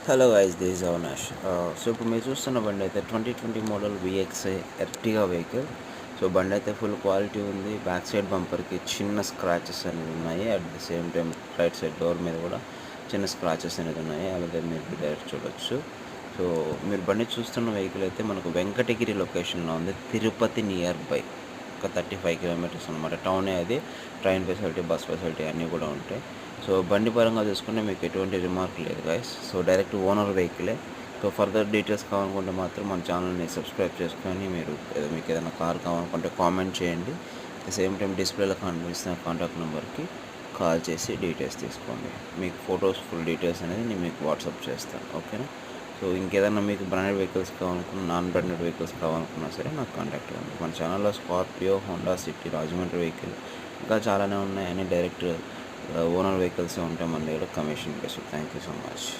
Hello guys, this is Avinash. So ఇప్పుడు మీరు చూస్తున్న బండి అయితే 2020 model VXi Ertiga vehicle. So బండి అయితే ఫుల్ క్వాలిటీ ఉంది. బ్యాక్ సైడ్ బంపర్కి చిన్న స్క్రాచెస్ అనేవి ఉన్నాయి. At the same time right side door మీద కూడా చిన్న స్క్రాచెస్ అనేది ఉన్నాయి. అలాగే మీరు డైరెక్ట్ చూడొచ్చు. సో మీరు బండి చూస్తున్న వెహికల్ అయితే మనకు వెంకటగిరి లొకేషన్లో ఉంది, తిరుపతి నియర్ బై. ఒక 35 కిలోమీటర్స్ అనమాట. టౌనే అది. ట్రైన్ ఫెసిలిటీ, బస్ ఫెసిలిటీ అన్నీ కూడా ఉంటాయి. సో బండి పరంగా చూసుకుంటే మీకు ఎటువంటి రిమార్క్ లేదు గైస్. సో డైరెక్ట్ ఓనర్ వెహికలే. సో ఫర్దర్ డీటెయిల్స్ కావాలనుకుంటే మాత్రం మన ఛానల్ని సబ్స్క్రైబ్ చేసుకొని మీకు ఏదైనా కార్ కావాలనుకుంటే కామెంట్ చేయండి. అట్ ద సేమ్ టైం డిస్ప్లేలో కనిపిస్తున్న కాంటాక్ట్ నెంబర్కి కాల్ చేసి డీటెయిల్స్ తీసుకోండి. మీకు ఫొటోస్ ఫుల్ డీటెయిల్స్ అనేది నేను మీకు వాట్సాప్ చేస్తాను, ఓకేనా? సో ఇంకేదన్నా మీకు బ్రాండెడ్ వెహికల్స్ కావాలనుకున్నా, నాన్ బ్రాండెడ్ వెహికల్స్ కావాలనుకున్నా సరే నాకు కాంటాక్ట్ అవ్వండి. మన ఛానల్లో Scorpio, Honda City, Rajahmundry vehicle ఇంకా చాలానే ఉన్నాయి. అన్ని డైరెక్ట్ ఓనర్ వెహికల్స్ ఉంటాయి మన దగ్గర, commission based. Thank you so much.